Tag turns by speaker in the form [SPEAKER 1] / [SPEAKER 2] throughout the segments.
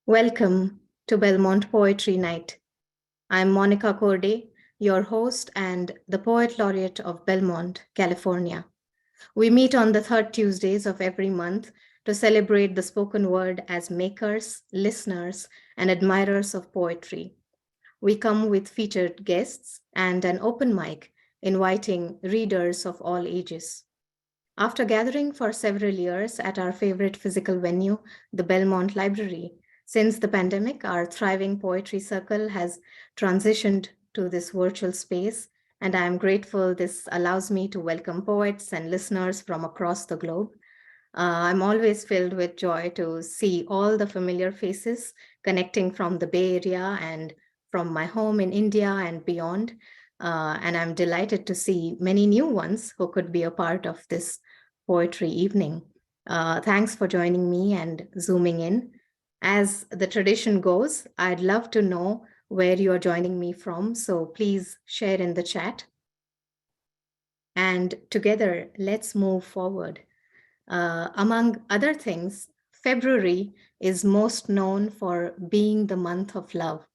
[SPEAKER 1] Welcome to Belmont Poetry Night. I'm Monica Korde, your host and the Poet Laureate of Belmont, California. We meet on the third Tuesdays of every month to celebrate the spoken word as makers, listeners, and admirers of poetry. We come with featured guests and an open mic inviting readers of all ages. After gathering for several years at our favorite physical venue, the Belmont Library, since the pandemic, our thriving poetry circle has transitioned to this virtual space, and I am grateful this allows me to welcome poets and listeners from across the globe. I'm always filled with joy to see all the familiar faces connecting from the Bay Area and from my home in India and beyond. And I'm delighted to see many new ones who could be a part of this poetry evening. Thanks for joining me and zooming in. As the tradition goes, I'd love to know where you are joining me from, so please share in the chat. And together, let's move forward. Among other things, February is most known for being the month of love.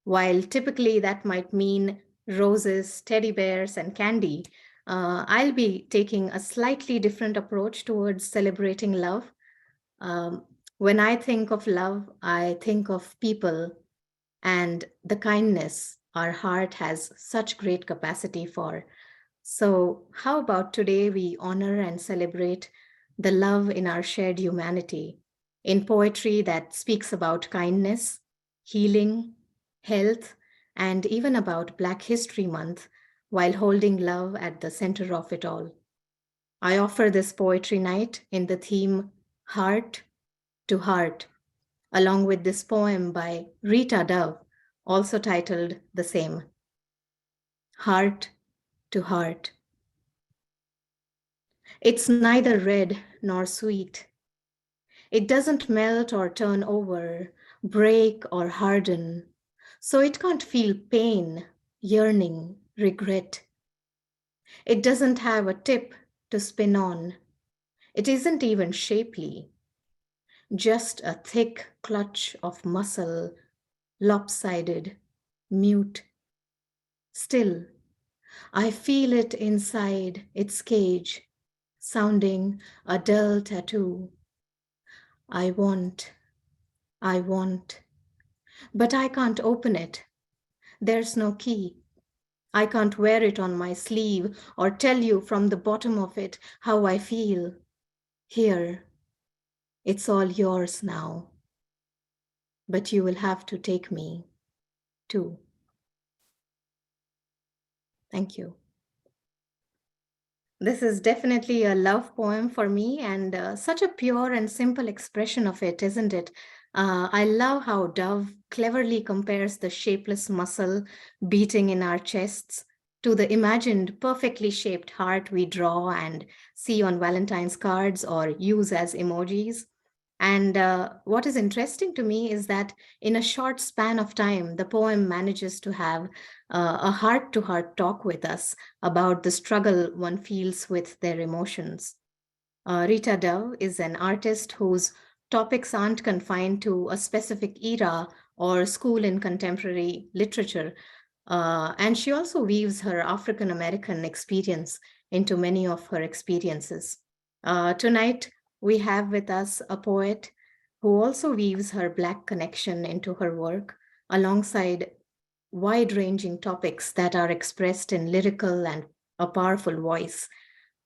[SPEAKER 1] While typically that might mean roses, teddy bears, and candy, I'll be taking a slightly different approach towards celebrating love. Um, when I think of love, I think of people and the kindness our heart has such great capacity for. So, how about today we honor and celebrate the love in our shared humanity in poetry that speaks about kindness, healing, health, and even about Black History Month while holding love at the center of it all? I offer this poetry night in the theme Heart to Heart, along with this poem by Rita Dove, also titled the same Heart to Heart. It's neither red nor sweet. It doesn't melt or turn over, break or harden. So it can't feel pain, yearning, regret. It doesn't have a tip to spin on. It isn't even shapely, just a thick clutch of muscle, lopsided, mute. Still, I feel it inside its cage, sounding a dull tattoo. I want, I want, but I can't open it. There's no key. I can't wear it on my sleeve or tell you from the bottom of it how I feel. Here, it's all yours now. But you will have to take me too. Thank you. This is definitely a love poem for me and such a pure and simple expression of it, isn't it? I love how Dove cleverly compares the shapeless muscle beating in our chests to the imagined perfectly shaped heart we draw and see on Valentine's cards or use as emojis. And what is interesting to me is that in a short span of time, the poem manages to have a heart to heart talk with us about the struggle one feels with their emotions. Rita Dove is an artist whose topics aren't confined to a specific era or school in contemporary literature. And she also weaves her African American experience into many of her experiences. Tonight, we have with us a poet who also weaves her Black connection into her work alongside wide ranging topics that are expressed in lyrical and a powerful voice.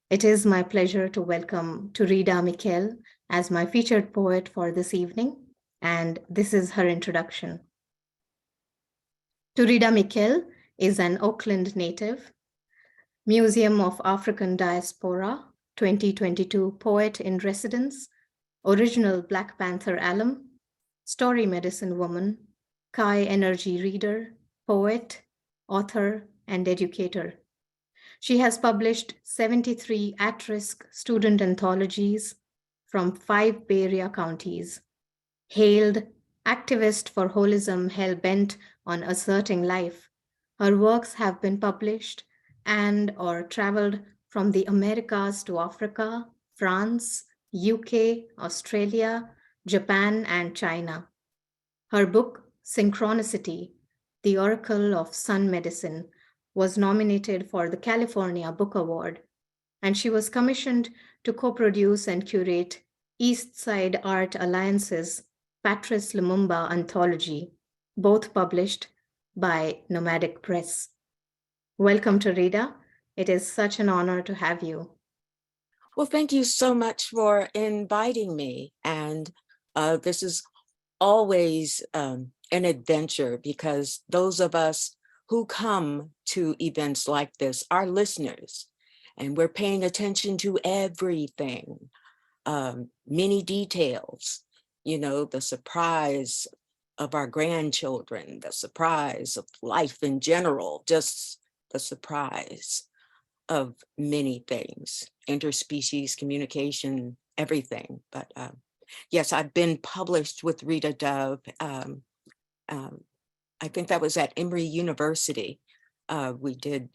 [SPEAKER 1] It is my pleasure to welcome Tureeda Mikell as my featured poet for this evening, and this is her introduction. Tureeda Mikell is an Oakland native, Museum of African Diaspora 2022 Poet in Residence, original Black Panther alum, story medicine woman, Chi energy reader, poet, author, and educator. She has published 73 at-risk student anthologies from 5 Bay Area counties, hailed activist for holism hell-bent on asserting life. Her works have been published and or traveled from the Americas to Africa, France, UK, Australia, Japan, and China. Her book, Synchronicity, The Oracle of Sun Medicine, was nominated for the California Book Award, and she was commissioned to co-produce and curate East Side Art Alliance's Patrice Lumumba anthology, both published by Nomadic Press. Welcome, Tureeda. It is such an honor to have you.
[SPEAKER 2] Well, thank you so much for inviting me. And this is always an adventure, because those of us who come to events like this are listeners, and we're paying attention to everything, many details, the surprise of our grandchildren, the surprise of life in general, just the surprise of many things, interspecies communication, everything. But yes, I've been published with Rita Dove. I think that was at Emory University. We did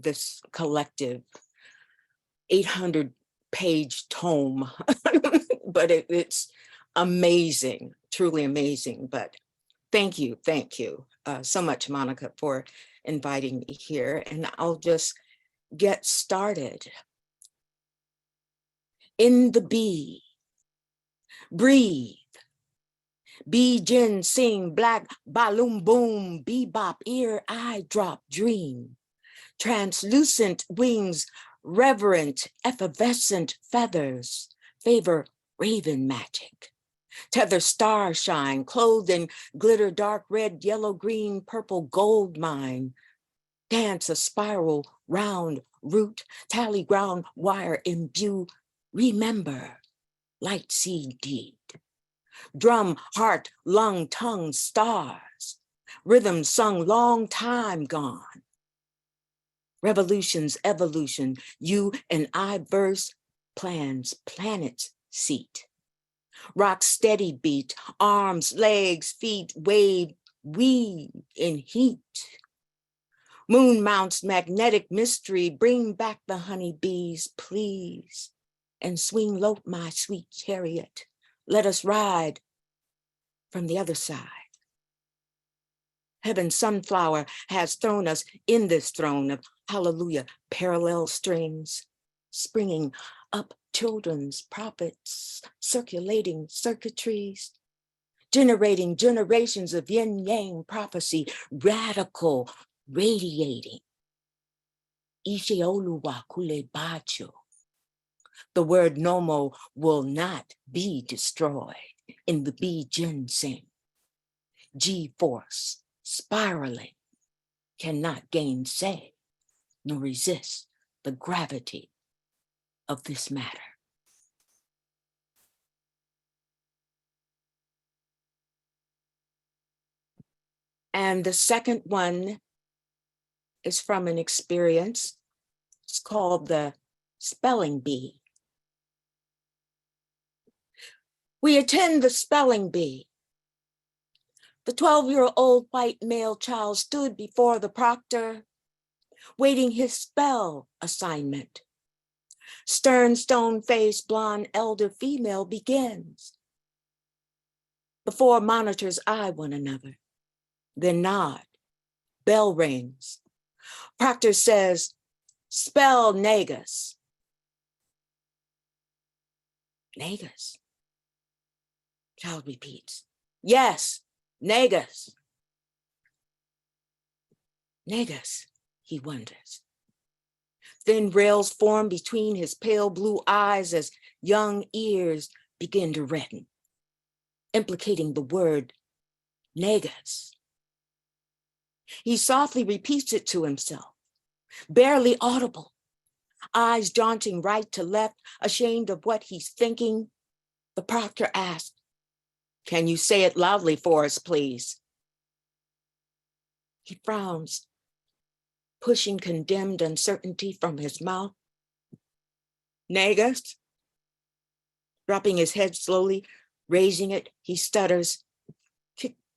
[SPEAKER 2] this collective 800-page tome, but it's amazing, truly amazing. But thank you so much, Monica, for inviting me here. And I'll just get started. In the bee, breathe. Bee gin sing, black balloon boom, bebop, ear, eye drop, dream. Translucent wings, reverent, effervescent feathers, favor raven magic. Tether star shine, clothed in glitter, dark red, yellow, green, purple, gold mine. Dance a spiral, round, root, tally ground, wire, imbue, remember, light seed deed. Drum, heart, lung, tongue, stars. Rhythm sung long time gone. Revolutions, evolution, you and I verse, plans, planets, seat. Rock steady beat, arms, legs, feet, wave, weave in heat. Moon mounts magnetic mystery, bring back the honeybees, please. And swing low, my sweet chariot. Let us ride from the other side. Heaven's sunflower has thrown us in this throne of hallelujah, parallel strings, springing up children's prophets, circulating circuitries, generating generations of yin-yang prophecy, radical, radiating. Isheoluwa kule bacho. The word nomo will not be destroyed in the bee ginseng. G-force, spiraling, cannot gainsay nor resist the gravity of this matter. And the second one is from an experience. It's called the spelling bee. We attend the spelling bee. The 12-year-old white male child stood before the proctor, waiting his spell assignment. Stern, stone-faced, blonde, elder female begins. The four monitors eye one another, then nod. Bell rings. Proctor says, spell negus. Negus? Child repeats, yes, negus. Negus, he wonders. Thin rails form between his pale blue eyes as young ears begin to redden, implicating the word negus. He softly repeats it to himself, barely audible, eyes jaunting right to left, ashamed of what he's thinking. The proctor asks, can you say it loudly for us, please? He frowns, pushing condemned uncertainty from his mouth. Negus? Dropping his head slowly, raising it, he stutters.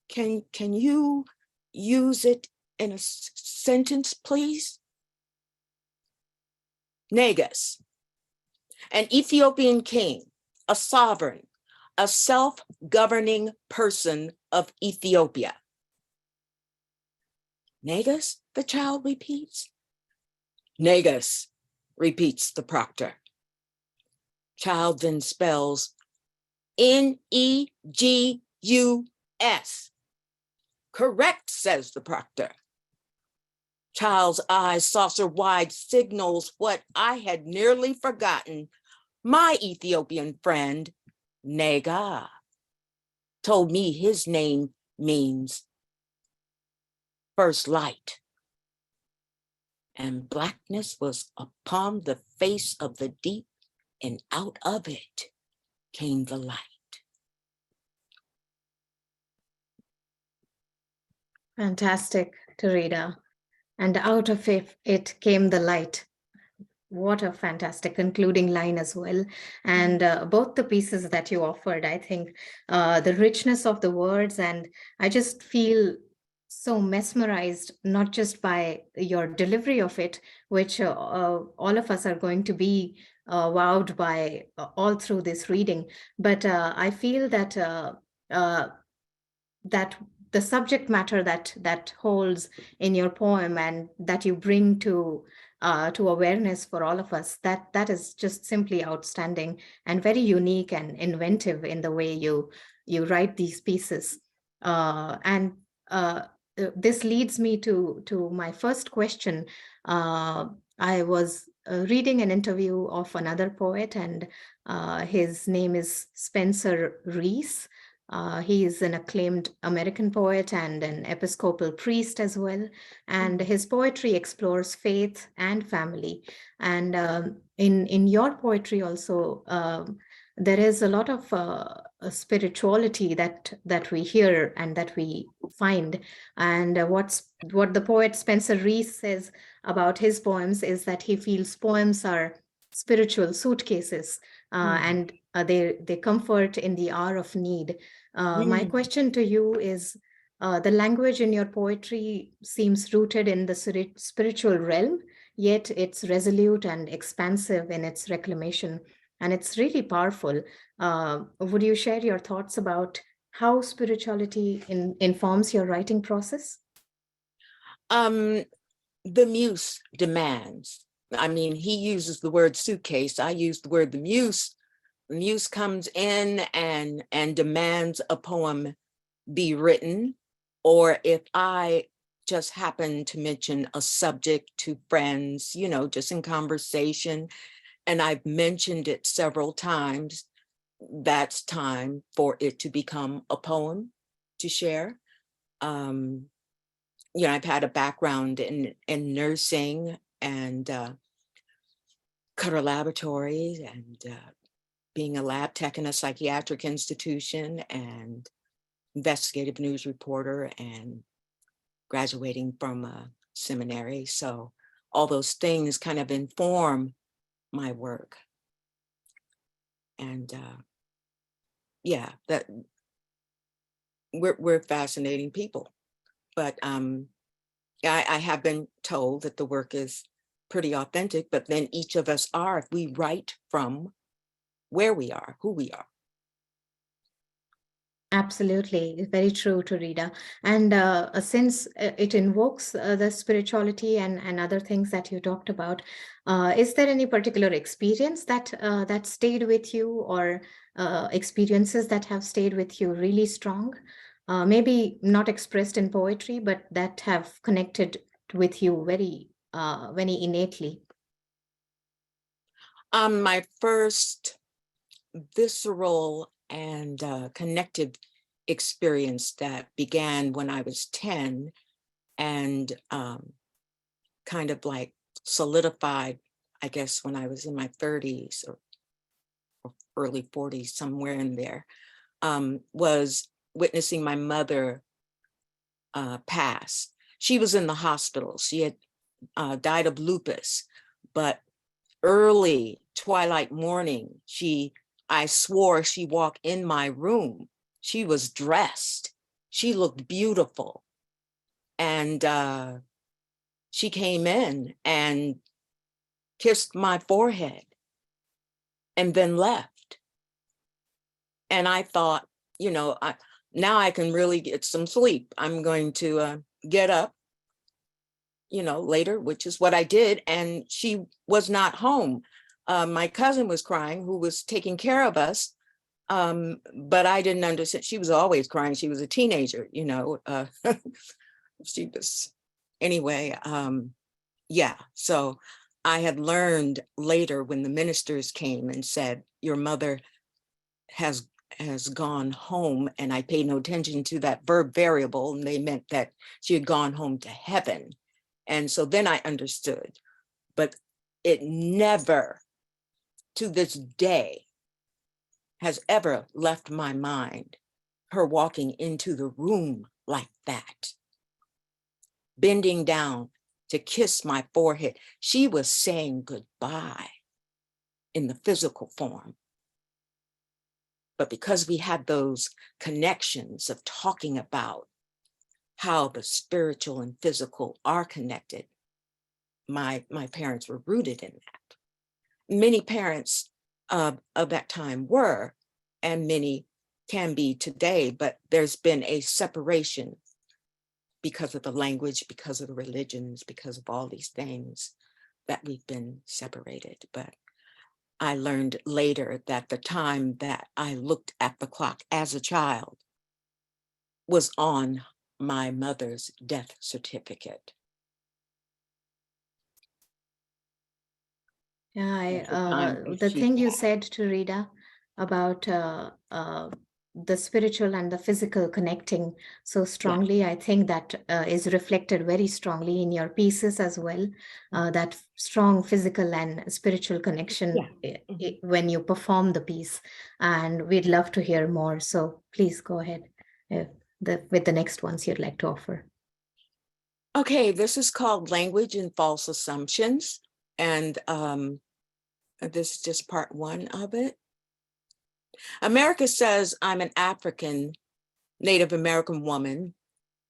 [SPEAKER 2] Can you use it in a sentence, please? Negus, an Ethiopian king, a sovereign, a self-governing person of Ethiopia. Negus, the child repeats. Negus, repeats the proctor. Child then spells Negus. Correct, says the proctor. Child's eyes saucer-wide signals what I had nearly forgotten. My Ethiopian friend, Nega, told me his name means first light. And blackness was upon the face of the deep, and out of it came the light.
[SPEAKER 1] Fantastic, Tureeda. And out of it came the light. What a fantastic concluding line as well. And both the pieces that you offered, I think the richness of the words, and I just feel so mesmerized, not just by your delivery of it, which all of us are going to be wowed by all through this reading, but I feel that that the subject matter that holds in your poem and that you bring to awareness for all of us, that is just simply outstanding and very unique and inventive in the way you write these pieces. And this leads me to my first question. I was reading an interview of another poet, and his name is Spencer Reese. He is an acclaimed American poet and an Episcopal priest as well. And his poetry explores faith and family. And in your poetry also, there is a lot of spirituality that we hear and that we find. And what the poet Spencer Reese says about his poems is that he feels poems are spiritual suitcases, and they comfort in the hour of need. My question to you is, the language in your poetry seems rooted in the spiritual realm, yet it's resolute and expansive in its reclamation. And it's really powerful. Would you share your thoughts about how spirituality informs your writing process?
[SPEAKER 2] The muse demands. I mean, he uses the word suitcase. I use the word the muse. The muse comes in and demands a poem be written, or if I just happen to mention a subject to friends, you know, just in conversation, and I've mentioned it several times, that's time for it to become a poem to share. You know, I've had a background in nursing and Korde laboratories and being a lab tech in a psychiatric institution and investigative news reporter and graduating from a seminary. So all those things kind of inform my work. And yeah, that we're fascinating people. But I have been told that the work is pretty authentic, but then each of us are, if we write from where we are, who we are.
[SPEAKER 1] Absolutely, very true, Tureeda. And since it invokes the spirituality and other things that you talked about, is there any particular experience that stayed with you, or experiences that have stayed with you really strong? Maybe not expressed in poetry, but that have connected with you very innately.
[SPEAKER 2] My first visceral and connective experience that began when I was 10 and kind of like solidified, I guess, when I was in my 30s or early 40s, somewhere in there, was witnessing my mother pass. She was in the hospital. She had died of lupus, but early twilight morning, I swore she walked in my room. She was dressed. She looked beautiful. And she came in and kissed my forehead and then left. And I thought, now I can really get some sleep. I'm going to get up, later, which is what I did. And she was not home. My cousin was crying, who was taking care of us. But I didn't understand. She was always crying. She was a teenager, she was, anyway. Yeah. So I had learned later when the ministers came and said, your mother has gone home, and I paid no attention to that verb variable, and they meant that she had gone home to heaven. And so then I understood, but it never, to this day, has ever left my mind, her walking into the room like that, bending down to kiss my forehead. She was saying goodbye in the physical form. But because we had those connections of talking about how the spiritual and physical are connected, my parents were rooted in that. Many parents of that time were, and many can be today, but there's been a separation because of the language, because of the religions, because of all these things that we've been separated. But I learned later that the time that I looked at the clock as a child was on my mother's death certificate.
[SPEAKER 1] Yeah, the thing you said, Tureeda, about the spiritual and the physical connecting so strongly, I think that is reflected very strongly in your pieces as well. That strong physical and spiritual connection when you perform the piece, and we'd love to hear more. So please go ahead with the next ones you'd like to offer.
[SPEAKER 2] Okay, this is called Language and False Assumptions. And this is just part one of it. America says I'm an African, Native American woman.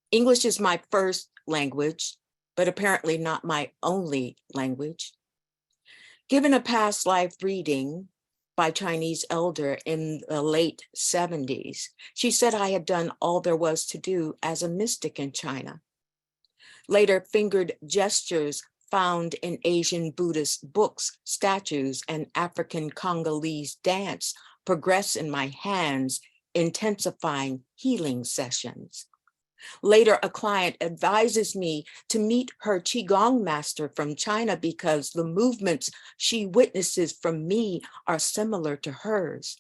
[SPEAKER 2] English is my first language, but apparently not my only language. Given a past life reading by Chinese elder in the late 70s, she said I had done all there was to do as a mystic in China. Later, fingered gestures found in Asian Buddhist books, statues, and African Congolese dance progress in my hands, intensifying healing sessions. Later, a client advises me to meet her Qigong master from China because the movements she witnesses from me are similar to hers.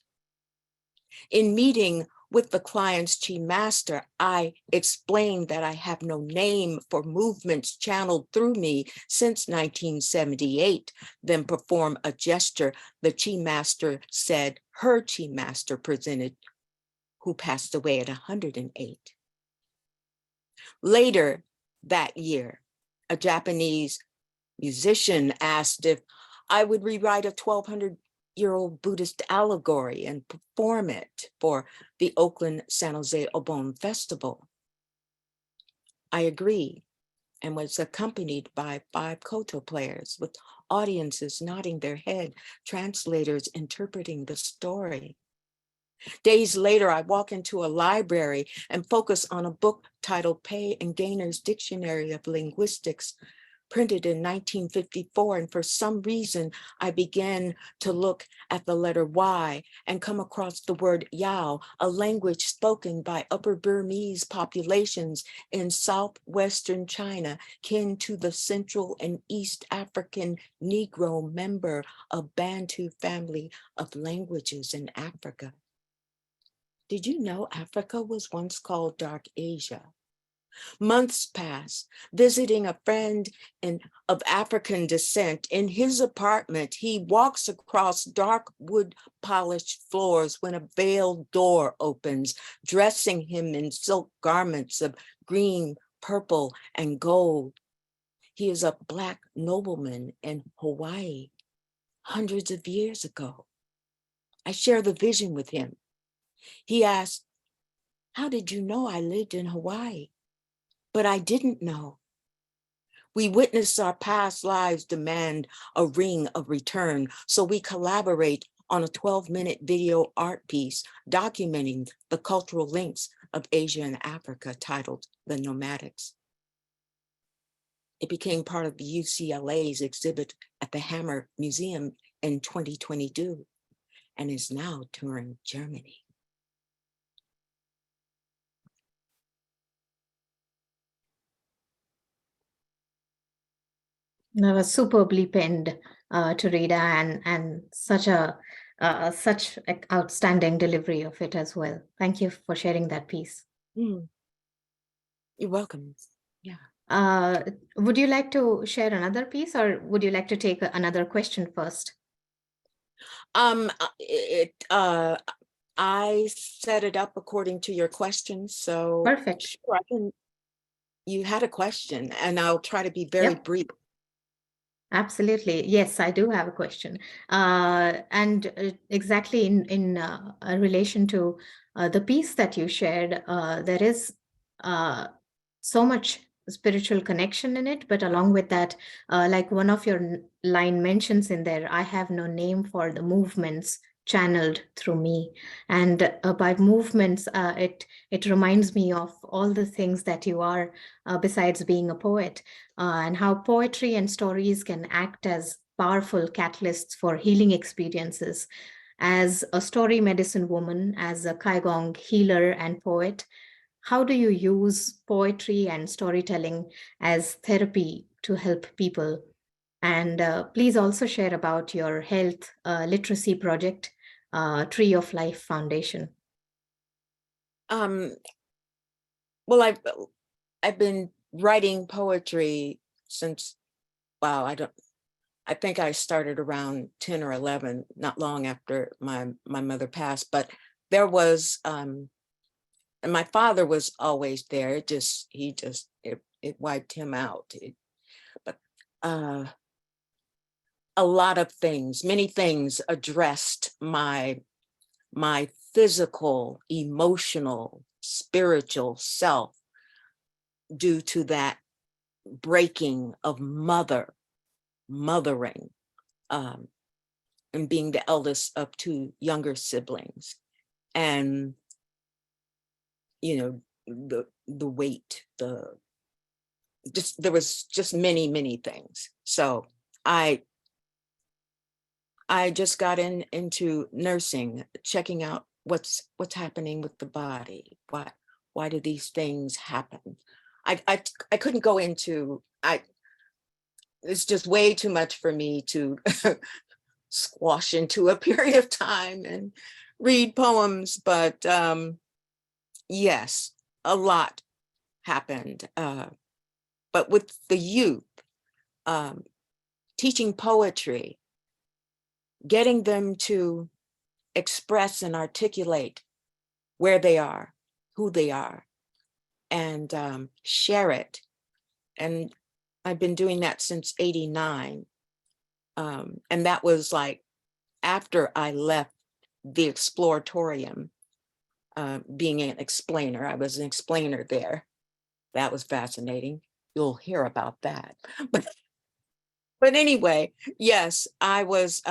[SPEAKER 2] In meeting with the client's Qi master, I explained that I have no name for movements channeled through me since 1978, then perform a gesture the Qi master said her Qi master presented, who passed away at 108. Later that year, a Japanese musician asked if I would rewrite a 1,200-year-old Buddhist allegory and perform it for the Oakland San Jose Obon Festival. I agreed and was accompanied by 5 koto players with audiences nodding their head, translators interpreting the story. Days later, I walk into a library and focus on a book titled Pay and Gainer's Dictionary of Linguistics, printed in 1954. And for some reason, I began to look at the letter Y and come across the word Yao, a language spoken by Upper Burmese populations in southwestern China, kin to the Central and East African Negro member of Bantu family of languages in Africa. Did you know Africa was once called Dark Asia? Months pass, visiting a friend of African descent. In his apartment, he walks across dark wood polished floors when a veiled door opens, dressing him in silk garments of green, purple, and gold. He is a Black nobleman in Hawaii, hundreds of years ago. I share the vision with him. He asked, "How did you know I lived in Hawaii?" But I didn't know. We witness our past lives demand a ring of return, so we collaborate on a 12-minute video art piece documenting the cultural links of Asia and Africa titled The Nomadics. It became part of the UCLA's exhibit at the Hammer Museum in 2022 and is now touring Germany.
[SPEAKER 1] That was superbly penned, Tureeda, and such outstanding delivery of it as well. Thank you for sharing that piece.
[SPEAKER 2] You're welcome. Yeah.
[SPEAKER 1] Would you like to share another piece, or would you like to take another question first?
[SPEAKER 2] I set it up according to your question, so
[SPEAKER 1] Perfect.
[SPEAKER 2] sure, you had a question, and I'll try to be very brief.
[SPEAKER 1] Absolutely. Yes, I do have a question. Exactly in relation to the piece that you shared, there is so much spiritual connection in it, but along with that, like one of your line mentions in there, I have no name for the movements channeled through me. And by movements, it reminds me of all the things that you are besides being a poet. And how poetry and stories can act as powerful catalysts for healing experiences. As a story medicine woman, as a Kaigong healer and poet, how do you use poetry and storytelling as therapy to help people? And please also share about your health literacy project, Tree of Life Foundation.
[SPEAKER 2] Well, I've been writing poetry since, wow, I think I started around 10 or 11, not long after my mother passed, but there was, and my father was always there. It wiped him out. But a lot of things, many things addressed my physical, emotional, spiritual self due to that breaking of mothering, and being the eldest of two younger siblings. And, you know, the weight, there was just many things. So I just got into nursing, checking out what's happening with the body. Why do these things happen? I couldn't go into, it's just way too much for me to squash into a period of time and read poems, but yes, a lot happened. But with the youth, teaching poetry, getting them to express and articulate where they are, who they are, and share it. And I've been doing that since '89. And that was like after I left the Exploratorium, being an explainer. I was an explainer there. That was fascinating. You'll hear about that. But anyway, yes, I was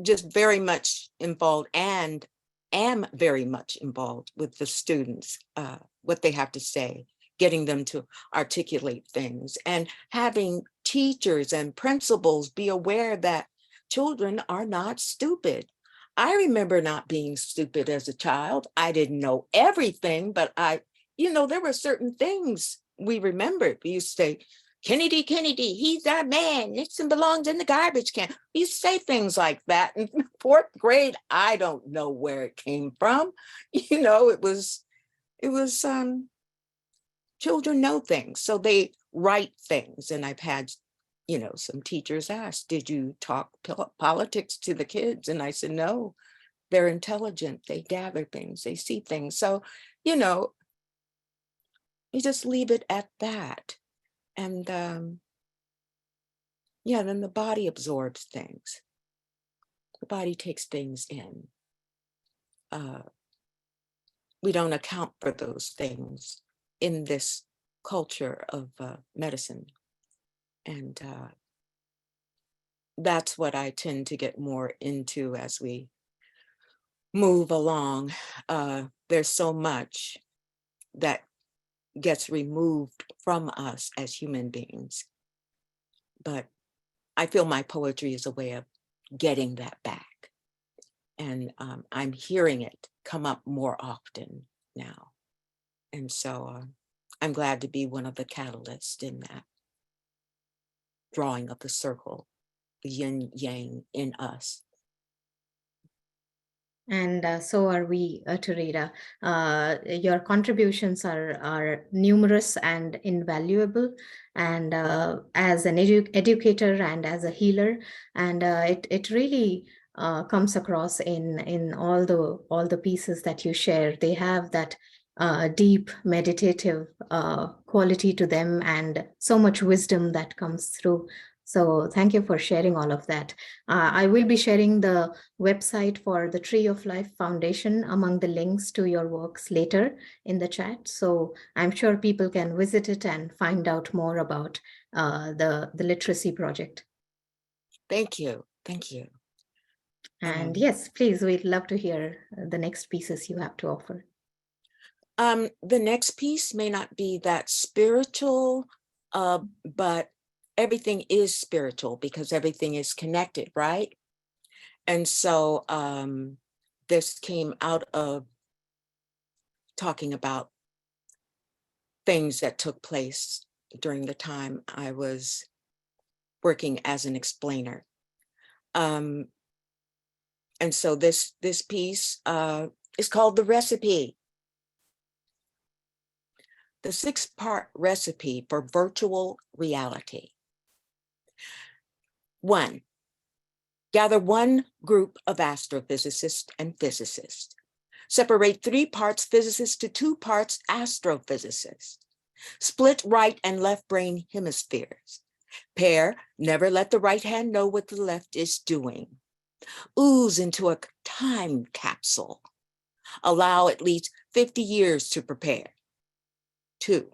[SPEAKER 2] just very much involved and am very much involved with the students, what they have to say, getting them to articulate things, and having teachers and principals be aware that children are not stupid. I remember not being stupid as a child. I didn't know everything, but there were certain things we remembered. We used to say, Kennedy, he's our man. Nixon belongs in the garbage can. We used to say things like that. In fourth grade, I don't know where it came from. It was children know things, so they write things. And I've had, some teachers ask, did you talk politics to the kids? And I said, no, they're intelligent. They gather things, they see things. So, you just leave it at that. And then the body absorbs things. The body takes things in. We don't account for those things in this culture of medicine. And that's what I tend to get more into as we move along. There's so much that gets removed from us as human beings. But I feel my poetry is a way of getting that back. And I'm hearing it come up more often now. And so I'm glad to be one of the catalysts in that drawing of the circle, the yin yang in us.
[SPEAKER 1] And so are we, Tureeda. Your contributions are numerous and invaluable, and as an educator and as a healer, and it really comes across in all the pieces that you share. They have that deep meditative quality to them, and so much wisdom that comes through. So thank you for sharing all of that. I will be sharing the website for the Tree of Life Foundation among the links to your works later in the chat. So I'm sure people can visit it and find out more about the literacy project.
[SPEAKER 2] Thank you. Thank you.
[SPEAKER 1] And yes, please, we'd love to hear the next pieces you have to offer.
[SPEAKER 2] The next piece may not be that spiritual, but everything is spiritual because everything is connected, right? And so this came out of talking about things that took place during the time I was working as an explainer. And so this piece is called The Recipe. The 6-part recipe for virtual reality. 1, gather one group of astrophysicists and physicists. Separate 3 parts physicists to 2 parts astrophysicists. Split right and left brain hemispheres. Pair, never let the right hand know what the left is doing. Ooze into a time capsule. Allow at least 50 years to prepare. 2,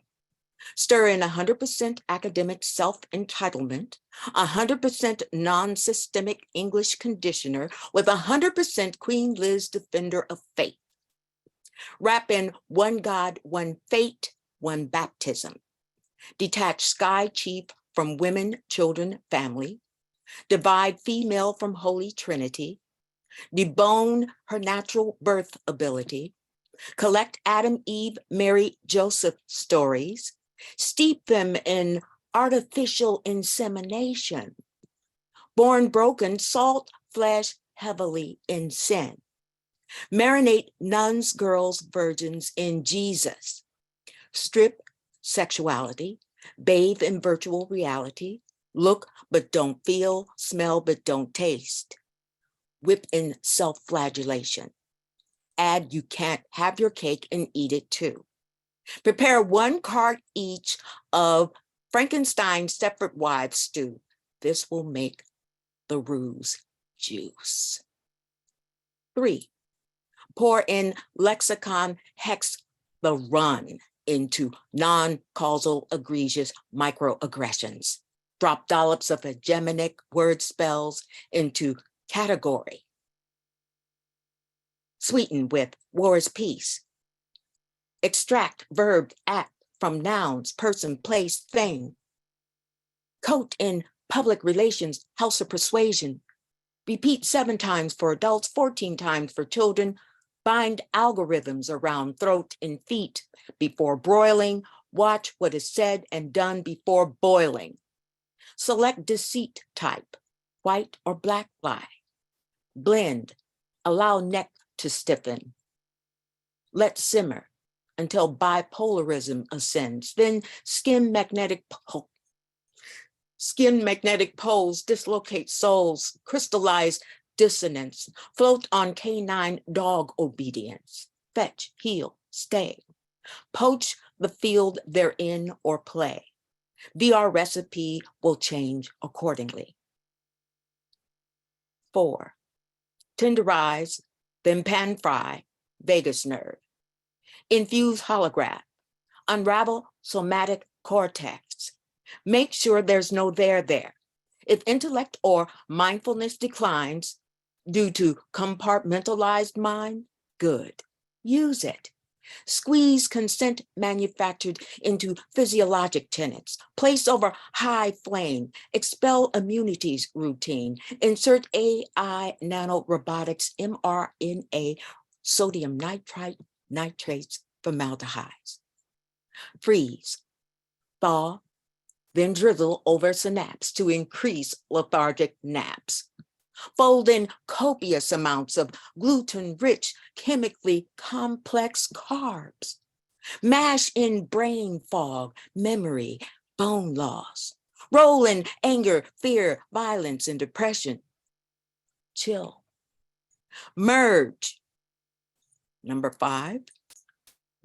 [SPEAKER 2] stir in 100% academic self-entitlement, 100% non-systemic English conditioner with 100% Queen Liz defender of faith. Wrap in one God, one fate, one baptism. Detach sky chief from women, children, family. Divide female from Holy Trinity. Debone her natural birth ability. Collect Adam, Eve, Mary, Joseph stories. Steep them in artificial insemination. Born broken, salt flesh heavily in sin. Marinate nuns, girls, virgins in Jesus. Strip sexuality. Bathe in virtual reality. Look but don't feel, smell but don't taste. Whip in self-flagellation. Add you can't have your cake and eat it too. Prepare 1 cart each of Frankenstein's separate wives stew. This will make the ruse juice. 3, pour in lexicon hex the run into non-causal egregious microaggressions. Drop dollops of hegemonic word spells into category. Sweeten with war is peace. Extract verb act from nouns, person, place, thing. Coat in public relations, house of persuasion. Repeat 7 times for adults, 14 times for children. Bind algorithms around throat and feet before broiling. Watch what is said and done before boiling. Select deceit type, white or black lie. Blend, allow neck to stiffen. Let simmer until bipolarism ascends. Then skin magnetic poles dislocate souls, crystallize dissonance, float on canine dog obedience. Fetch, heal, stay. Poach the field they're in or play. VR recipe will change accordingly. 4, tenderize, then pan fry, vagus nerve. Infuse holograph, unravel somatic cortex. Make sure there's no there. If intellect or mindfulness declines due to compartmentalized mind, good, use it. Squeeze consent manufactured into physiologic tenets, place over high flame, expel immunities routine, insert AI nanorobotics, mRNA, sodium nitrite, nitrates, formaldehydes. Freeze, thaw, then drizzle over synapse to increase lethargic naps. Fold in copious amounts of gluten-rich, chemically complex carbs. Mash in brain fog, memory, bone loss. Roll in anger, fear, violence, and depression. Chill. Merge. Number 5,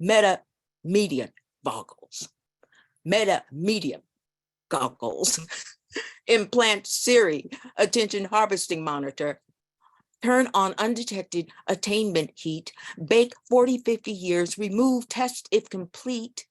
[SPEAKER 2] meta-medium goggles. Meta-medium goggles. Implant Siri, attention harvesting monitor. Turn on undetected attainment heat, bake 40, 50 years, remove test if complete.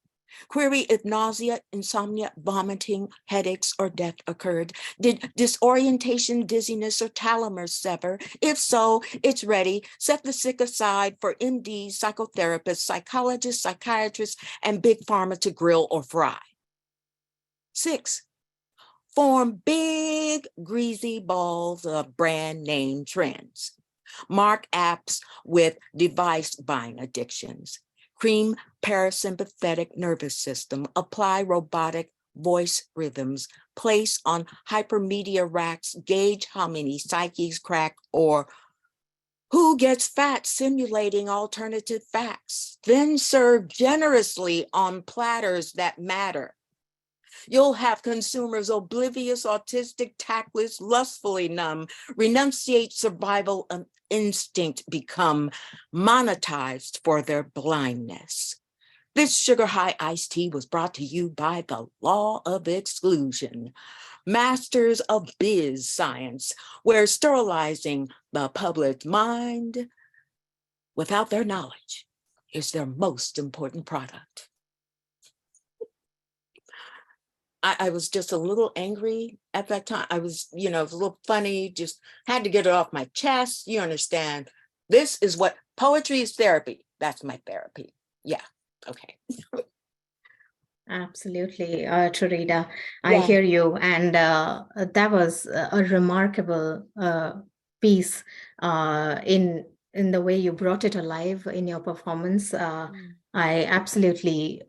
[SPEAKER 2] Query if nausea, insomnia, vomiting, headaches, or death occurred. Did disorientation, dizziness, or telomere sever? If so, it's ready. Set the sick aside for MDs, psychotherapists, psychologists, psychiatrists, and big pharma to grill or fry. 6, form big, greasy balls of brand name trends. Mark apps with device buying addictions. Cream parasympathetic nervous system. Apply robotic voice rhythms. Place on hypermedia racks. Gauge how many psyches crack or who gets fat simulating alternative facts. Then serve generously on platters that matter. You'll have consumers oblivious, autistic, tactless, lustfully numb, renunciate survival instinct, become monetized for their blindness. This sugar-high iced tea was brought to you by the law of exclusion. Masters of biz science, where sterilizing the public mind without their knowledge is their most important product. I was just a little angry at that time. I was, it was a little funny, just had to get it off my chest. You understand? This is what poetry is therapy. That's my therapy. Yeah. Okay.
[SPEAKER 1] Absolutely, Tureeda. I
[SPEAKER 2] Yeah.
[SPEAKER 1] hear you. And that was a remarkable piece in the way you brought it alive in your performance. I absolutely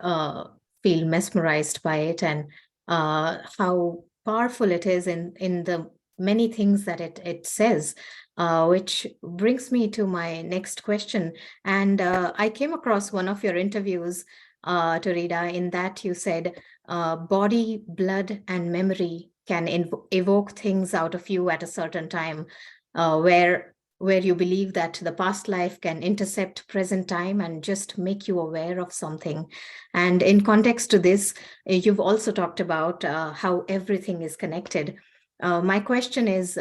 [SPEAKER 1] feel mesmerized by it, and how powerful it is in the many things that it says, which brings me to my next question. And I came across one of your interviews, Tureeda, in that you said body, blood, and memory can evoke things out of you at a certain time, where you believe that the past life can intercept present time and just make you aware of something. And in context to this, you've also talked about how everything is connected. My question is,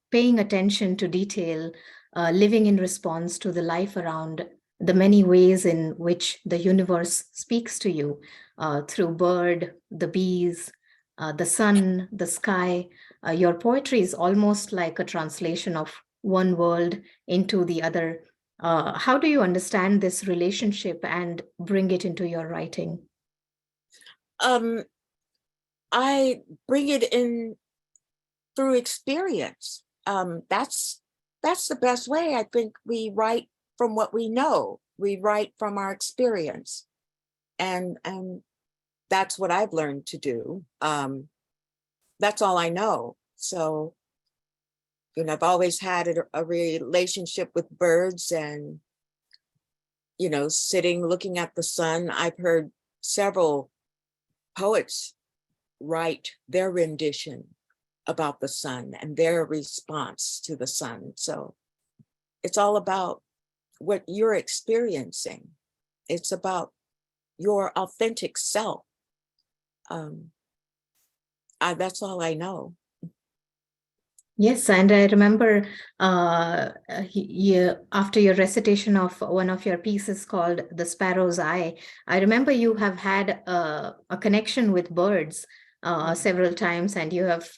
[SPEAKER 1] paying attention to detail, living in response to the life around, the many ways in which the universe speaks to you, through bird, the bees, the sun, the sky. Your poetry is almost like a translation of one world into the other. How do you understand this relationship and bring it into your writing?
[SPEAKER 2] I bring it in through experience. That's the best way. I think we write from what we know. We write from our experience, and that's what I've learned to do. That's all I know. So, I've always had a relationship with birds, and sitting looking at the sun. I've heard several poets write their rendition about the sun and their response to the sun. So it's all about what you're experiencing. It's about your authentic self. That's all I know.
[SPEAKER 1] Yes, and I remember after your recitation of one of your pieces called The Sparrow's Eye, I remember you have had a connection with birds several times, and you have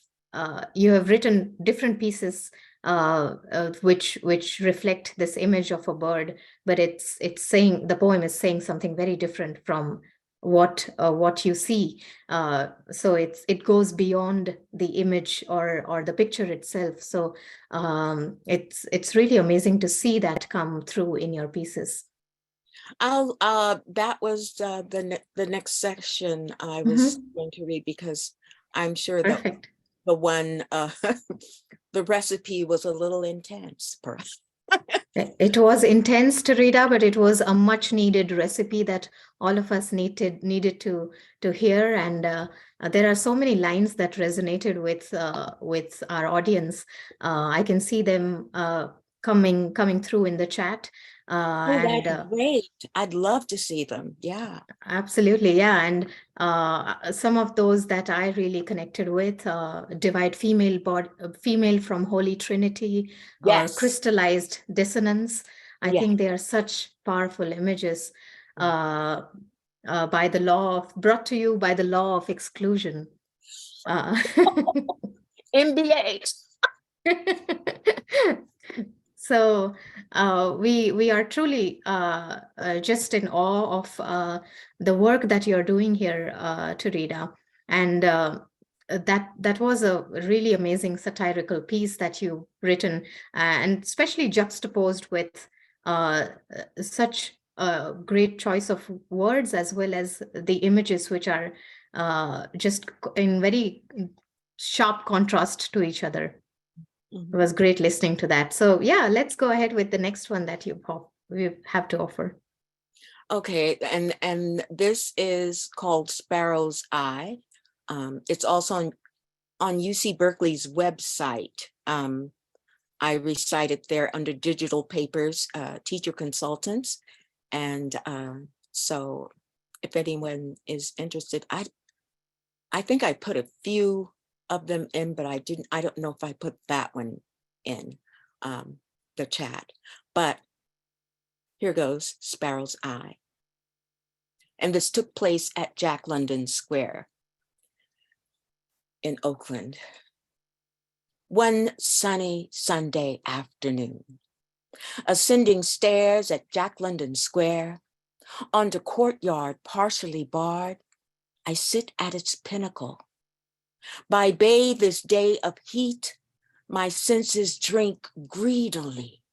[SPEAKER 1] you have written different pieces which reflect this image of a bird, but it's saying, the poem is saying something very different from what you see. So it goes beyond the image or the picture itself. So it's really amazing to see that come through in your pieces.
[SPEAKER 2] That was the next section I was going to read, because I'm sure that
[SPEAKER 1] Perfect.
[SPEAKER 2] the one the recipe was a little intense, perhaps.
[SPEAKER 1] It was intense, Tureeda, but it was a much needed recipe that all of us needed to hear. And there are so many lines that resonated with our audience. I can see them coming through in the chat.
[SPEAKER 2] Oh,
[SPEAKER 1] And
[SPEAKER 2] that's great. I'd love to see them. Yeah.
[SPEAKER 1] Absolutely, yeah. And some of those that I really connected with, divide female from Holy Trinity, or
[SPEAKER 2] Yes.
[SPEAKER 1] crystallized dissonance. I
[SPEAKER 2] Yeah.
[SPEAKER 1] think they are such powerful images, by the law of, brought to you by the law of exclusion. Uh,
[SPEAKER 2] MBA.
[SPEAKER 1] So we are truly just in awe of the work that you're doing here, Tureeda, and that was a really amazing satirical piece that you've written, and especially juxtaposed with such a great choice of words, as well as the images, which are just in very sharp contrast to each other. It was great listening to that. So yeah, let's go ahead with the next one that you have to offer.
[SPEAKER 2] Okay, and this is called Sparrow's Eye. It's also on UC Berkeley's website. I recite it there under digital papers, teacher consultants. And so if anyone is interested, I think I put a few of them in, but I don't know if I put that one in the chat. But here goes Sparrow's Eye. And this took place at Jack London Square in Oakland. One sunny Sunday afternoon, ascending stairs at Jack London Square, on the courtyard partially barred, I sit at its pinnacle. By bay this day of heat, my senses drink greedily.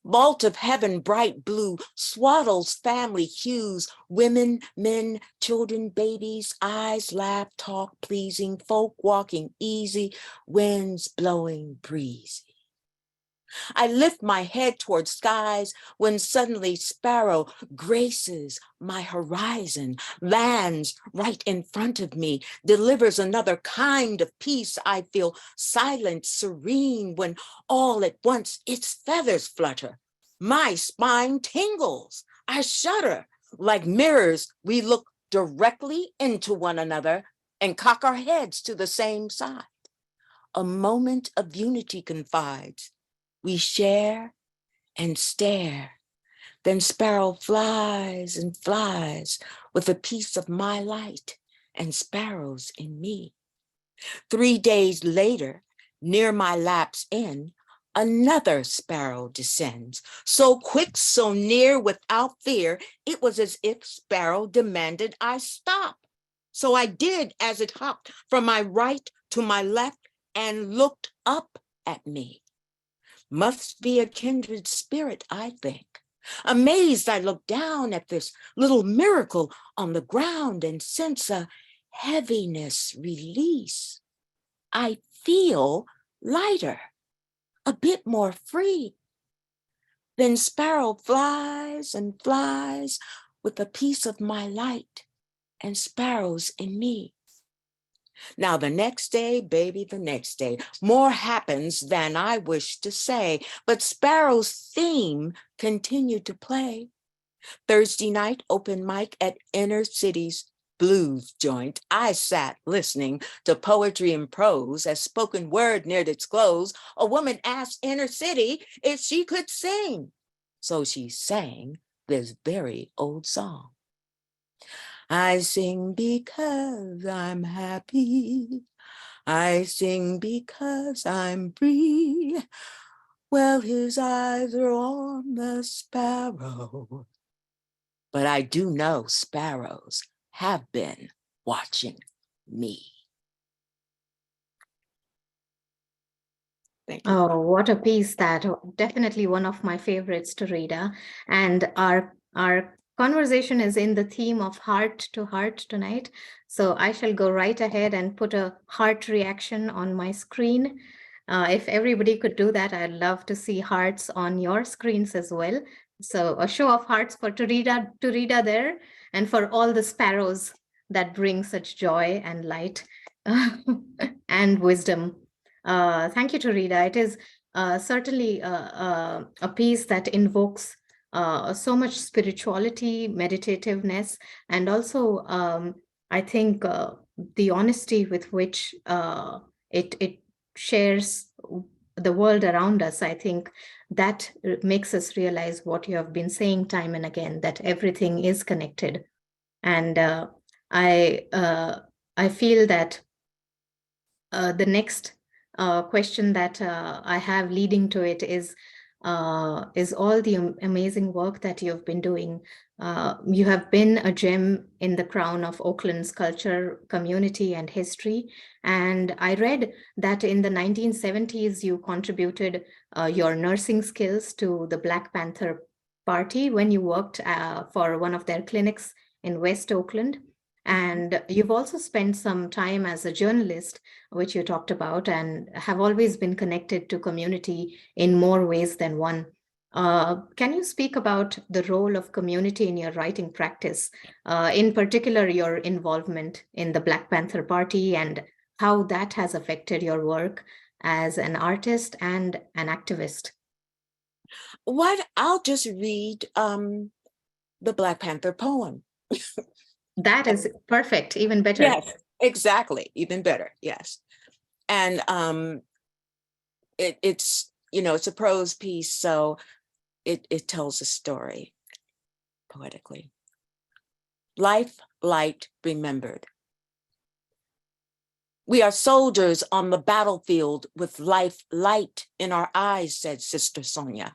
[SPEAKER 2] Vault of heaven, bright blue, swaddles family hues, women, men, children, babies, eyes, laugh, talk, pleasing, folk walking easy, winds blowing breezy. I lift my head toward skies when suddenly sparrow graces my horizon, lands right in front of me, delivers another kind of peace. I feel silent, serene, when all at once its feathers flutter. My spine tingles. I shudder. Like mirrors, we look directly into one another and cock our heads to the same side. A moment of unity confides. We share and stare. Then sparrow flies and flies with a piece of my light and sparrows in me. 3 days later, near my lap's end, another sparrow descends. So quick, so near, without fear, it was as if sparrow demanded I stop. So I did, as it hopped from my right to my left and looked up at me. Must be a kindred spirit, I think. Amazed, I look down at this little miracle on the ground and sense a heaviness release. I feel lighter, a bit more free. Then sparrow flies and flies with a piece of my light and sparrows in me. Now, the next day, baby, the next day, more happens than I wish to say, but Sparrow's theme continued to play. Thursday night, open mic at Inner City's blues joint. I sat listening to poetry and prose. As spoken word neared its close, a woman asked Inner City if she could sing. So she sang this very old song. I sing because I'm happy. I sing because I'm free. Well, his eyes are on the sparrow. But I do know sparrows have been watching me. Thank you.
[SPEAKER 1] Oh, what a piece that. Definitely one of my favorites to read. And our conversation is in the theme of heart to heart tonight. So I shall go right ahead and put a heart reaction on my screen. If everybody could do that, I'd love to see hearts on your screens as well. So a show of hearts for Tureeda there, and for all the sparrows that bring such joy and light and wisdom. Thank you, Tureeda. It is certainly a piece that invokes so much spirituality, meditativeness, and also I think the honesty with which it shares the world around us. I think that makes us realize what you have been saying time and again, that everything is connected. And I I feel that the next question that I have leading to it is all the amazing work that you've been doing. You have been a gem in the crown of Oakland's culture, community, and history. And I read that in the 1970s, you contributed your nursing skills to the Black Panther Party when you worked for one of their clinics in West Oakland. And you've also spent some time as a journalist, which you talked about, and have always been connected to community in more ways than one. Can you speak about the role of community in your writing practice, in particular your involvement in the Black Panther Party and how that has affected your work as an artist and an activist?
[SPEAKER 2] What? I'll just read the Black Panther poem.
[SPEAKER 1] That is perfect, even better.
[SPEAKER 2] Yes, exactly. Even better. Yes. And it's, it's a prose piece, so it tells a story poetically. Life, light, remembered. We are soldiers on the battlefield with life light in our eyes, said Sister Sonia.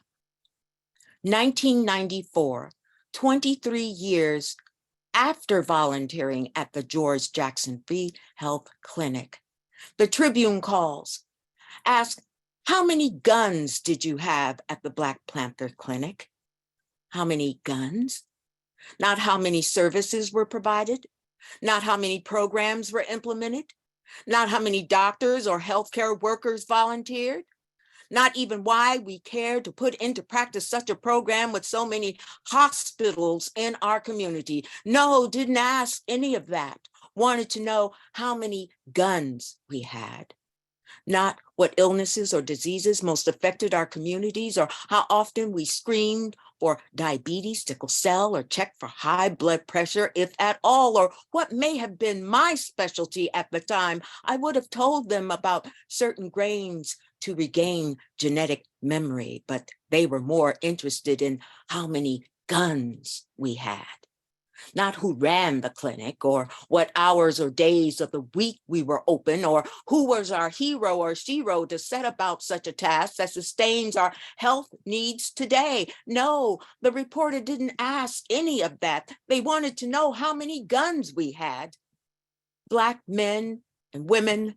[SPEAKER 2] 1994, 23 years after volunteering at the George Jackson Free Health Clinic. The Tribune calls, asks, how many guns did you have at the Black Panther Clinic? How many guns? Not how many services were provided, not how many programs were implemented, not how many doctors or healthcare workers volunteered, not even why we cared to put into practice such a program with so many hospitals in our community. No, didn't ask any of that. Wanted to know how many guns we had. Not what illnesses or diseases most affected our communities, or how often we screamed for diabetes, sickle cell, or checked for high blood pressure, if at all, or what may have been my specialty at the time. I would have told them about certain grains to regain genetic memory, but they were more interested in how many guns we had. Not who ran the clinic, or what hours or days of the week we were open, or who was our hero or shero to set about such a task that sustains our health needs today. No, the reporter didn't ask any of that. They wanted to know how many guns we had. Black men and women,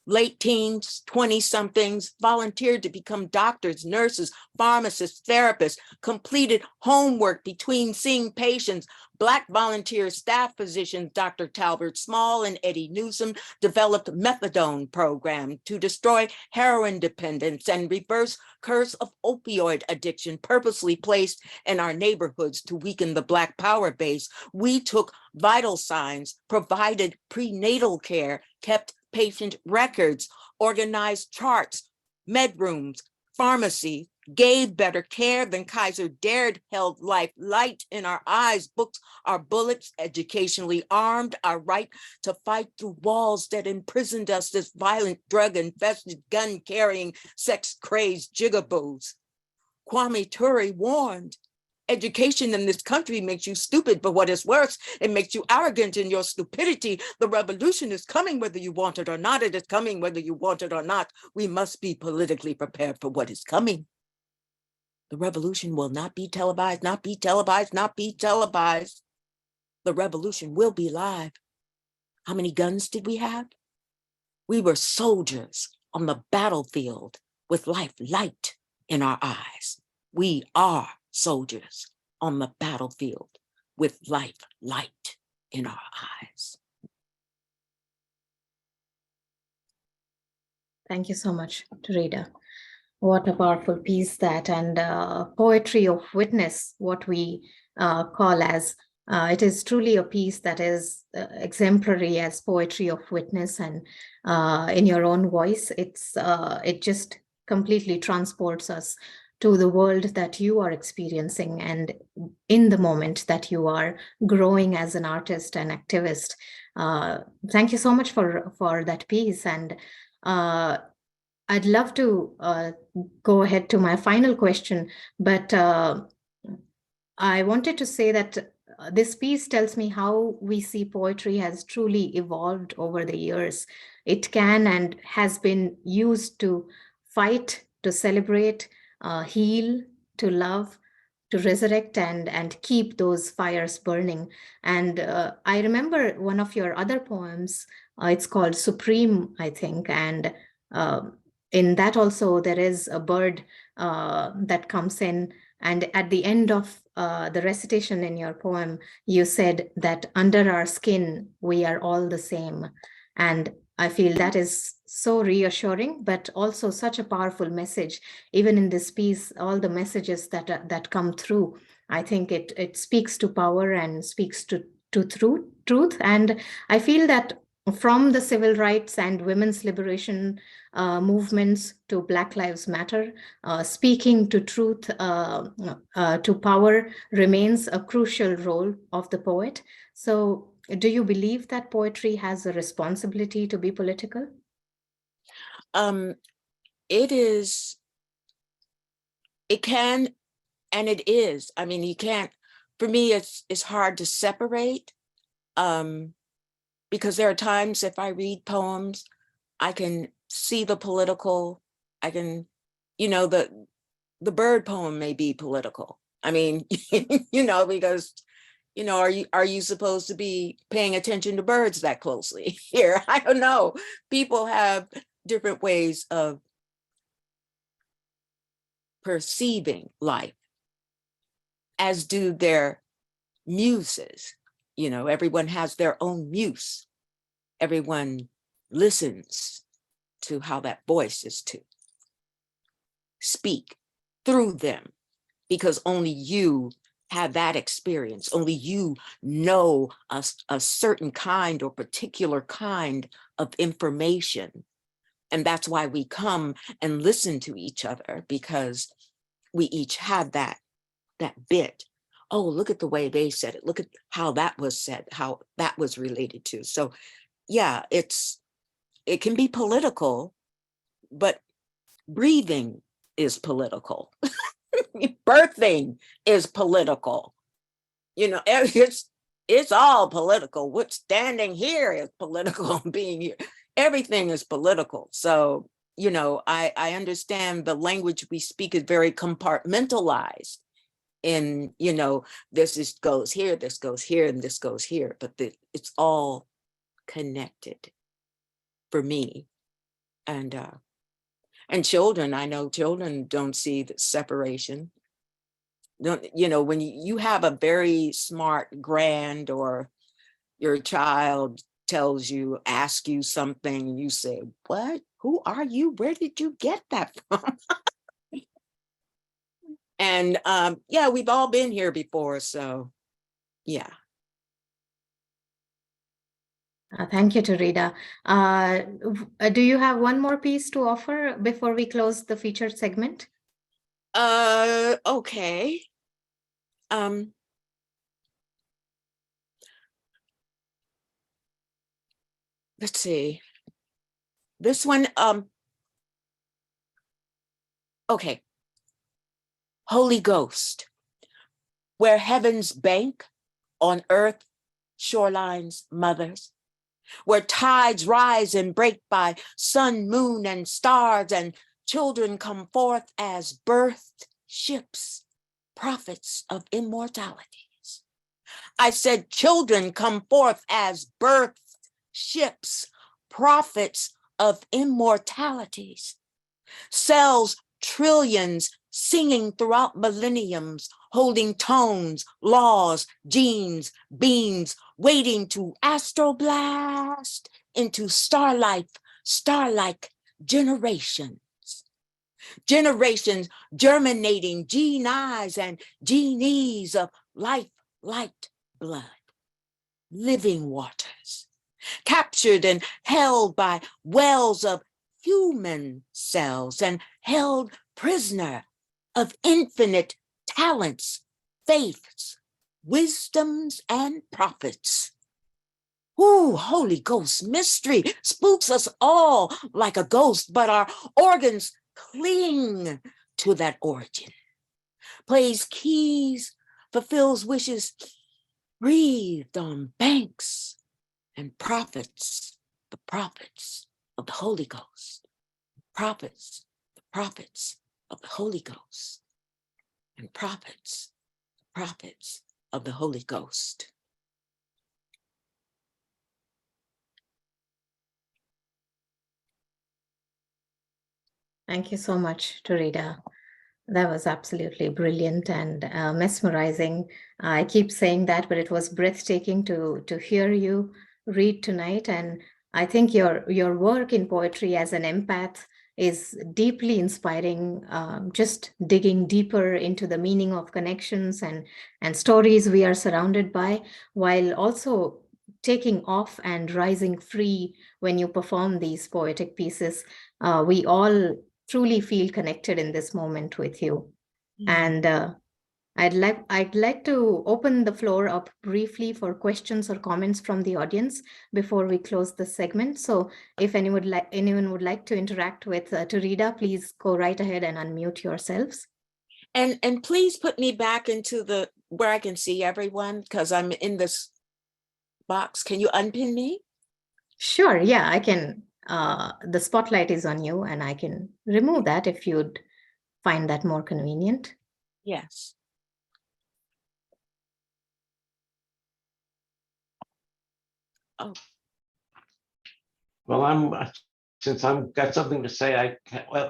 [SPEAKER 2] late teens, 20-somethings, volunteered to become doctors, nurses, pharmacists, therapists, completed homework between seeing patients. Black volunteer staff physicians, Dr. Talbert Small and Eddie Newsom, developed methadone program to destroy heroin dependence and reverse curse of opioid addiction, purposely placed in our neighborhoods to weaken the Black power base. We took vital signs, provided prenatal care, kept patient records, organized charts, med rooms, pharmacy, gave better care than Kaiser dared, held life light in our eyes, booked our bullets, educationally armed our right to fight through walls that imprisoned us as violent, drug-infested, gun-carrying, sex-crazed jigaboos. Kwame Ture warned, Education in this country makes you stupid, but what is worse, it makes you arrogant in your stupidity. The revolution is coming whether you want it or not. It is coming whether you want it or not. We must be politically prepared for what is coming. The revolution will not be televised, not be televised, not be televised. The revolution will be live. How many guns did we have? We were soldiers on the battlefield with light in our eyes. We are soldiers on the battlefield with light in our eyes.
[SPEAKER 1] Thank you so much, Tureeda. What a powerful piece that, and poetry of witness, what we call as. It is truly a piece that is exemplary as poetry of witness, and in your own voice, it just completely transports us to the world that you are experiencing and in the moment that you are growing as an artist and activist. Thank you so much for that piece. And I'd love to go ahead to my final question, but I wanted to say that this piece tells me how we see poetry has truly evolved over the years. It can and has been used to fight, to celebrate, heal, to love, to resurrect and keep those fires burning. And I remember one of your other poems, it's called Supreme, I think, and in that also there is a bird that comes in, and at the end of the recitation in your poem, you said that under our skin, we are all the same. And I feel that is so reassuring, but also such a powerful message. Even in this piece, all the messages that come through, I think it speaks to power and speaks to truth. And I feel that from the civil rights and women's liberation movements to Black Lives Matter, speaking to truth, to power remains a crucial role of the poet. So do you believe that poetry has a responsibility to be political?
[SPEAKER 2] It can, and it is. I mean, you can't, for me, it's hard to separate because there are times if I read poems, I can see the political, I can, the bird poem may be political. I mean, because, are you supposed to be paying attention to birds that closely here? I don't know. People have different ways of perceiving life, as do their muses. Everyone has their own muse. Everyone listens to how that voice is to speak through them, because only you have that experience. Only you know a certain kind or particular kind of information. And that's why we come and listen to each other, because we each have that bit. Oh, look at the way they said it. Look at how that was said, how that was related to. So yeah, it can be political, but breathing is political. Birthing is political. It's all political. What's standing here is political. Being here, everything is political. So, I understand the language we speak is very compartmentalized. And, this goes here, this goes here, and this goes here. But it's all connected for me. And children, I know children don't see the separation. When you have a very smart grand, or your child asks you something, and you say, what? Who are you? Where did you get that from? And yeah, we've all been here before. So yeah.
[SPEAKER 1] Thank you, Tureeda. Do you have one more piece to offer before we close the featured segment?
[SPEAKER 2] Okay. Let's see. This one, okay. Holy Ghost. where heaven's bank on earth shorelines mothers, where tides rise and break by sun, moon, and stars, and children come forth as birthed ships, prophets of immortalities. I said children come forth as birthed ships, prophets of immortalities. Cells, trillions, singing throughout millenniums, holding tones, laws, genes, beings, waiting to astroblast into starlike generations. Generations germinating genies and genies of life-light blood, living waters, captured and held by wells of human cells and held prisoner of infinite talents, faiths, wisdoms, and prophets. Ooh, Holy Ghost mystery spooks us all like a ghost, but our organs cling to that origin. Plays keys, fulfills wishes, breathed on banks and prophets, the prophets of the Holy Ghost, prophets, the prophets of the Holy Ghost, and prophets, the prophets of the Holy Ghost.
[SPEAKER 1] Thank you so much, Tureeda. That was absolutely brilliant and mesmerizing. I keep saying that, but it was breathtaking to hear you read tonight. And I think your work in poetry as an empath is deeply inspiring. Just digging deeper into the meaning of connections and stories we are surrounded by, while also taking off and rising free when you perform these poetic pieces. We all truly feel connected in this moment with you. And I'd like to open the floor up briefly for questions or comments from the audience before we close the segment. So if anyone would like to interact with Tureeda, please go right ahead and unmute yourselves.
[SPEAKER 2] And please put me back into the where I can see everyone, because I'm in this box. Can you unpin me?
[SPEAKER 1] Sure, yeah, I can. The spotlight is on you, and I can remove that if you'd find that more convenient.
[SPEAKER 2] Yes. Oh.
[SPEAKER 3] Well, since I'm got something to say,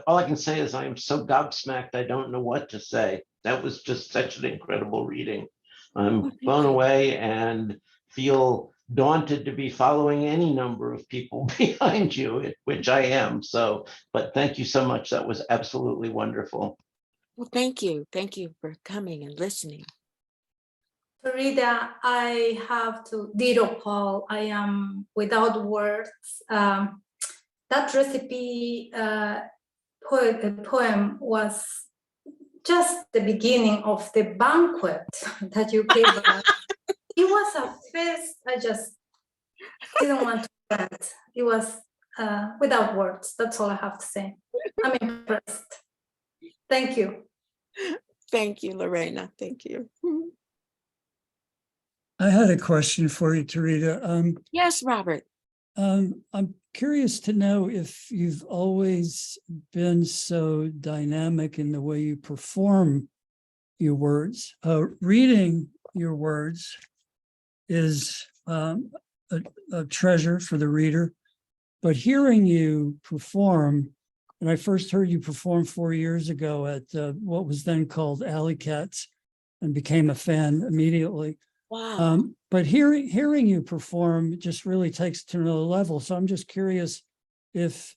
[SPEAKER 3] all I can say is I am so gobsmacked, I don't know what to say. That was just such an incredible reading. I'm blown away and feel daunted to be following any number of people behind you, which I am. So, but thank you so much. That was absolutely wonderful.
[SPEAKER 2] Well, thank you. Thank you for coming and listening.
[SPEAKER 4] Tureeda, I have to ditto Paul. I am without words. That recipe poem was just the beginning of the banquet that you gave us. It was a feast. I just didn't want to end. It was without words. That's all I have to say. I'm impressed. Thank you.
[SPEAKER 2] Thank you, Lorena. Thank you.
[SPEAKER 5] I had a question for you, Tureeda.
[SPEAKER 2] Yes, Robert.
[SPEAKER 5] I'm curious to know if you've always been so dynamic in the way you perform your words. Reading your words is a treasure for the reader, but hearing you perform, and I first heard you perform 4 years ago at what was then called Alley Cats, and became a fan immediately.
[SPEAKER 2] Wow.
[SPEAKER 5] But hearing you perform just really takes it to another level. So I'm just curious if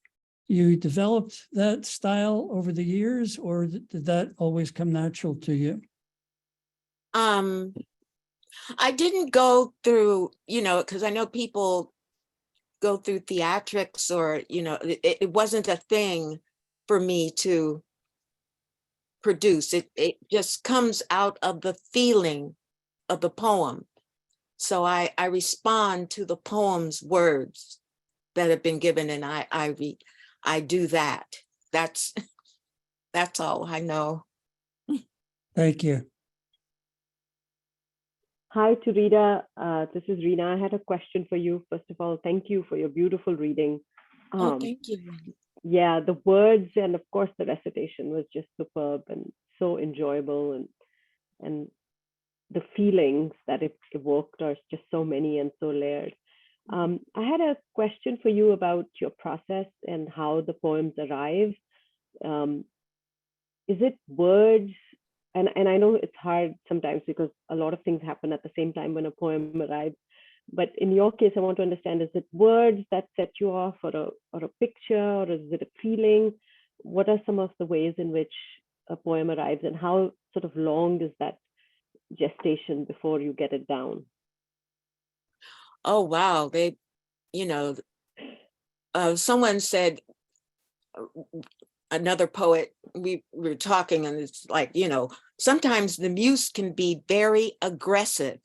[SPEAKER 5] you developed that style over the years, or did that always come natural to you?
[SPEAKER 2] I didn't go through, because I know people go through theatrics, or, it wasn't a thing for me to produce. It just comes out of the feeling of the poem. So I respond to the poem's words that have been given, and I do that. That's all I know.
[SPEAKER 5] Thank you.
[SPEAKER 6] Hi, Tureeda. This is Reena. I had a question for you. First of all, thank you for your beautiful reading.
[SPEAKER 2] Oh, thank you.
[SPEAKER 6] Yeah, the words and of course the recitation was just superb and so enjoyable, and the feelings that it evoked are just so many and so layered. I had a question for you about your process and how the poems arrive. Is it words? And I know it's hard sometimes because a lot of things happen at the same time when a poem arrives. But in your case, I want to understand, is it words that set you off, or a picture, or is it a feeling? What are some of the ways in which a poem arrives, and how sort of long is that gestation before you get it down?
[SPEAKER 2] Oh, wow. They, you know, someone said, another poet, we were talking, and it's like, sometimes the muse can be very aggressive.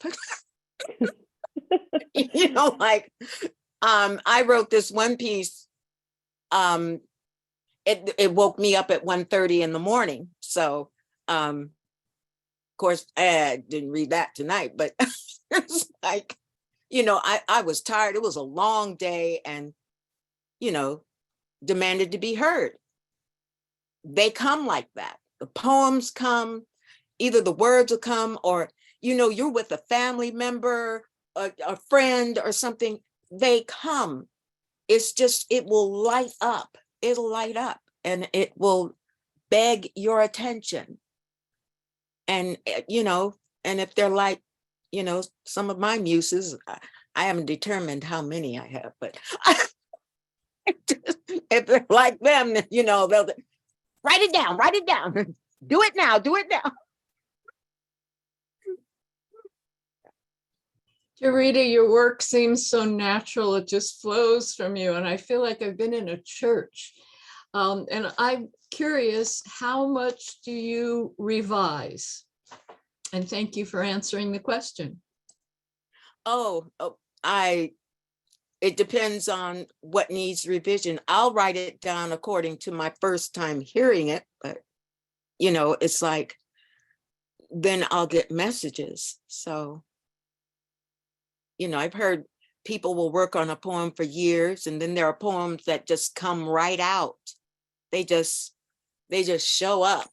[SPEAKER 2] Like, I wrote this one piece, it woke me up at 1:30 in the morning. So, of course, I didn't read that tonight, but it's like, I was tired. It was a long day, and, demanded to be heard. They come like that. The poems come, either the words will come, or, you're with a family member, a friend or something, they come. It's just, it will light up. It'll light up, and it will beg your attention. And, and if they're like, some of my muses, I haven't determined how many I have, but if they're like them, they'll write it down, do it now.
[SPEAKER 7] Tureeda, your work seems so natural. It just flows from you. And I feel like I've been in a church. And I'm curious, how much do you revise? And thank you for answering the question.
[SPEAKER 2] It depends on what needs revision. I'll write it down according to my first time hearing it, but it's like, then I'll get messages. So, I've heard people will work on a poem for years, and then there are poems that just come right out. They just show up,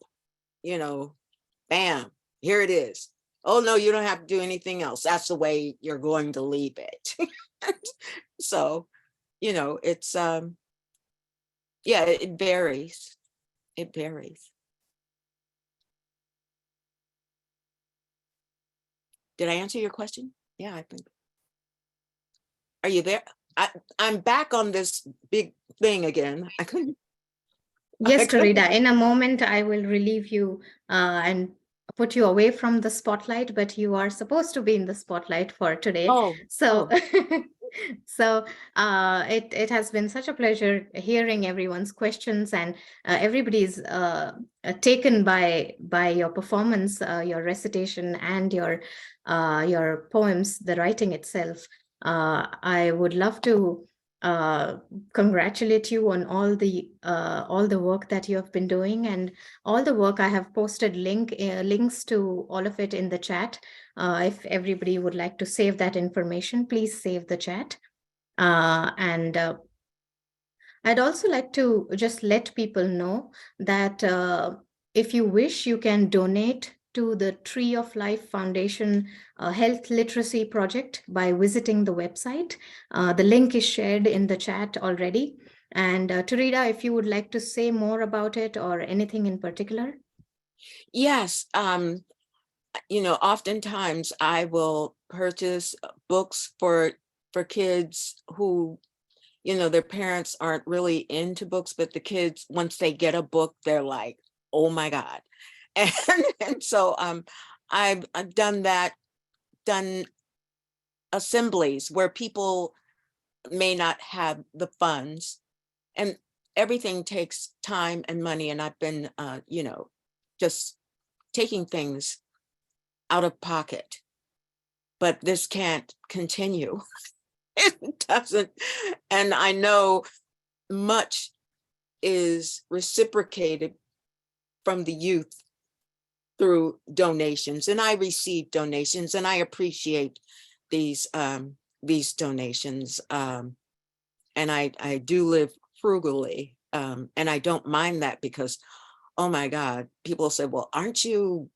[SPEAKER 2] bam, here it is. Oh no, you don't have to do anything else. That's the way you're going to leave it. So, it's, yeah, it varies. It varies. Did I answer your question? Yeah, I think. Are you there? I'm back on this big thing again. I couldn't.
[SPEAKER 1] Yes, Tureeda, in a moment, I will relieve you and put you away from the spotlight, but you are supposed to be in the spotlight for today. So it has been such a pleasure hearing everyone's questions, and everybody's taken by your performance, your recitation, and your poems, the writing itself. I would love to congratulate you on all the work that you have been doing, and all the work. I have posted links to all of it in the chat. If everybody would like to save that information, please save the chat. And I'd also like to just let people know that if you wish, you can donate to the Tree of Life Foundation Health Literacy Project by visiting the website. The link is shared in the chat already. And Tureeda, if you would like to say more about it or anything in particular.
[SPEAKER 2] Yes. Oftentimes I will purchase books for kids who, their parents aren't really into books, but the kids, once they get a book, they're like, oh my God. And so I've done that, done assemblies where people may not have the funds, and everything takes time and money. And I've been, just taking things out of pocket, but this can't continue. It doesn't. And I know much is reciprocated from the youth through donations, and I receive donations, and I appreciate these donations. And I do live frugally, and I don't mind that because, oh my God, people say, well, aren't you,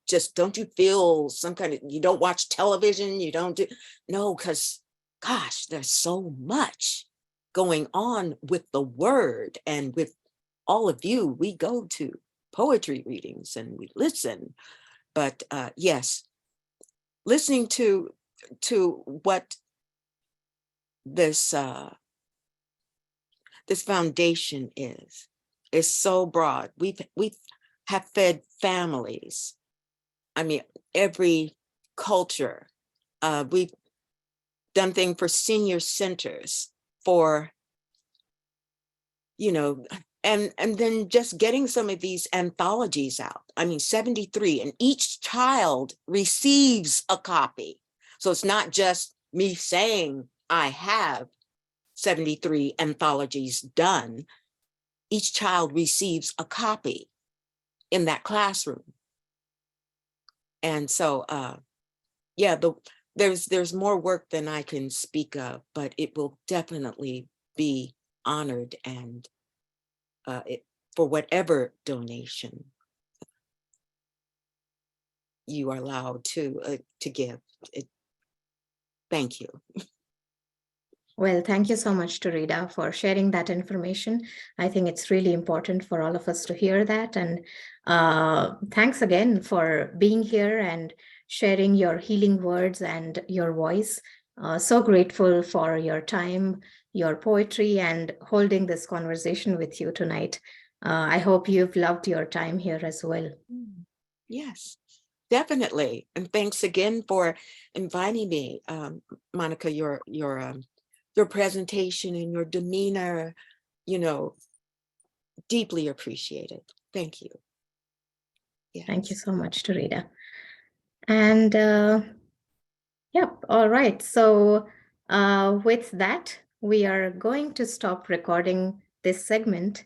[SPEAKER 2] just don't you feel some kind of, you don't watch television, you don't do, no, because gosh, there's so much going on with the word, and with all of you, we go to poetry readings and we listen. But yes, listening to what this this foundation is so broad. We have fed families. I mean, every culture. We've done things for senior centers, for, and then just getting some of these anthologies out. I mean, 73, and each child receives a copy. So it's not just me saying I have 73 anthologies done. Each child receives a copy in that classroom. And so, yeah, there's more work than I can speak of, but it will definitely be honored, and for whatever donation you are allowed to give. Thank you.
[SPEAKER 1] Well, thank you so much, Tureeda, for sharing that information. I think it's really important for all of us to hear that. And thanks again for being here and sharing your healing words and your voice. So grateful for your time, your poetry, and holding this conversation with you tonight. I hope you've loved your time here as well.
[SPEAKER 2] Yes, definitely. And thanks again for inviting me, Monica. Your presentation and your demeanor, deeply appreciated. Thank you. Yes.
[SPEAKER 1] Thank you so much, Tureeda. And yep, all right. So with that, we are going to stop recording this segment.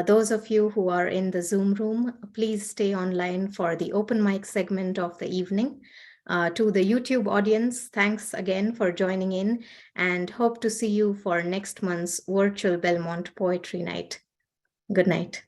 [SPEAKER 1] Those of you who are in the Zoom room, please stay online for the open mic segment of the evening. To the YouTube audience, thanks again for joining in, and hope to see you for next month's virtual Belmont Poetry Night. Good night.